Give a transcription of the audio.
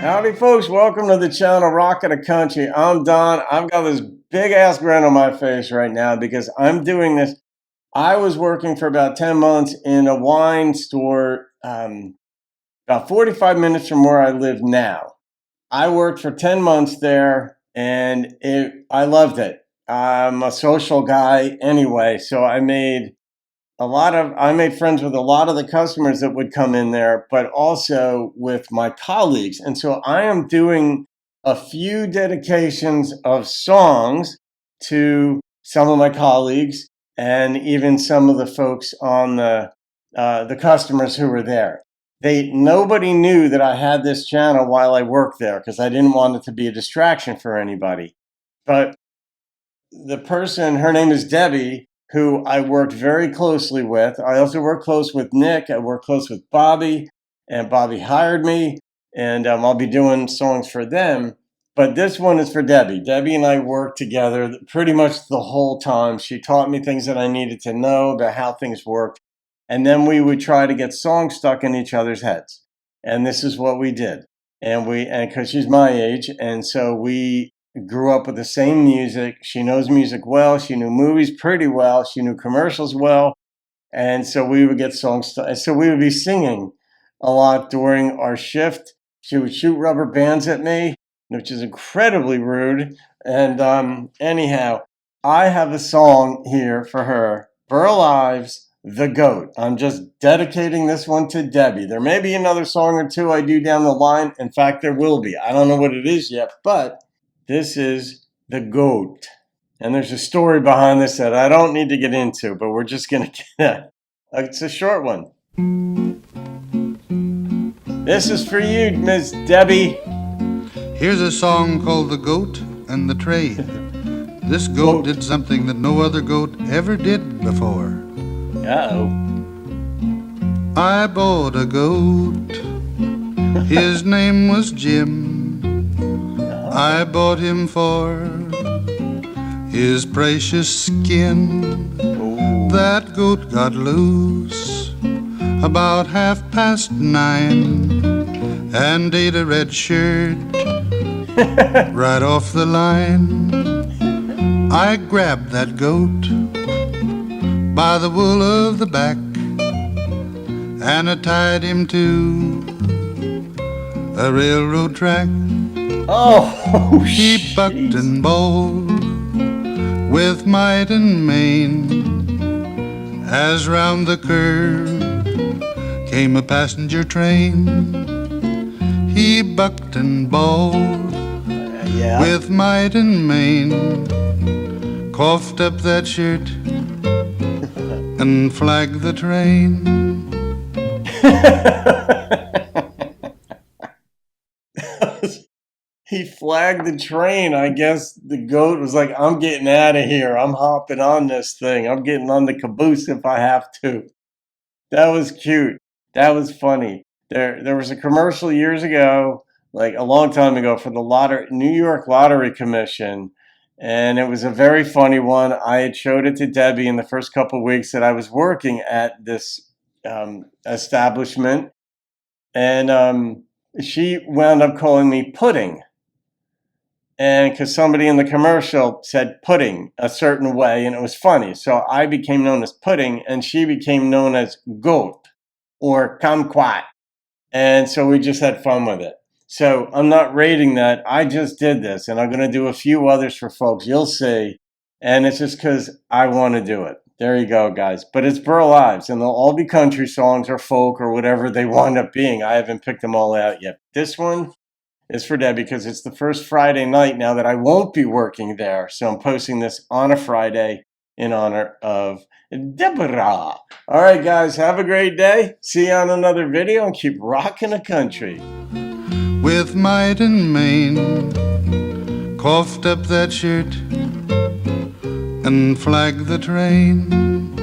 Howdy folks, welcome to the channel Rockin' the Country. I'm Don. I've got this big ass grin on my face right now because I'm doing this. I was working for about 10 months in a wine store about 45 minutes from where I live now. I worked for 10 months there and I loved it. I'm a social guy anyway, so I made friends with a lot of the customers that would come in there, but also with my colleagues. And so I am doing a few dedications of songs to some of my colleagues and even some of the folks on the customers who were there. Nobody knew that I had this channel while I worked there because I didn't want it to be a distraction for anybody. But the person, her name is Debbie, who I worked very closely with. I also work close with Nick. I work close with Bobby, and Bobby hired me, and I'll be doing songs for them. But this one is for Debbie. Debbie and I worked together pretty much the whole time. She taught me things that I needed to know about how things worked. And then we would try to get songs stuck in each other's heads. And this is what we did. And because she's my age, and so we grew up with the same music. She knows music well. She knew movies pretty well. She knew commercials well. And so we would get songs. So we would be singing a lot during our shift. She would shoot rubber bands at me, which is incredibly rude. And anyhow, I have a song here for her, Burl Ives, The Goat. I'm just dedicating this one to Debbie. There may be another song or two I do down the line. In fact, there will be. I don't know what it is yet, but this is The Goat. And there's a story behind this that I don't need to get into, but we're just going to get it's a short one. This is for you, Miss Debbie. Here's a song called The Goat and the Trade. This goat did something that no other goat ever did before. Uh-oh. I bought a goat. His name was Jim. I bought him for his precious skin. That goat got loose about 9:30 and ate a red shirt right off the line. I grabbed that goat by the wool of the back and I tied him to a railroad track. Oh, he bucked and bowled with might and main as round the curve came a passenger train. He bucked and bowled with might and main, coughed up that shirt and flagged the train. He flagged the train. I guess the goat was like, I'm getting out of here. I'm hopping on this thing. I'm getting on the caboose if I have to. That was cute. That was funny. There was a commercial years ago, like a long time ago, for the New York Lottery Commission. And it was a very funny one. I had showed it to Debbie in the first couple of weeks that I was working at this establishment. And she wound up calling me Pudding. And because somebody in the commercial said pudding a certain way, and it was funny. So I became known as Pudding, and she became known as Goat or Kumquat. And so we just had fun with it. So I'm not rating that. I just did this, and I'm going to do a few others for folks. You'll see. And it's just because I want to do it. There you go, guys. But it's Burl Ives, and they'll all be country songs or folk or whatever they wind up being. I haven't picked them all out yet. This one is for Debbie because it's the first Friday night now that I won't be working there. So I'm posting this on a Friday in honor of Deborah. All right, guys, have a great day. See you on another video and keep rocking the country. With might and main, coughed up that shirt and flagged the train.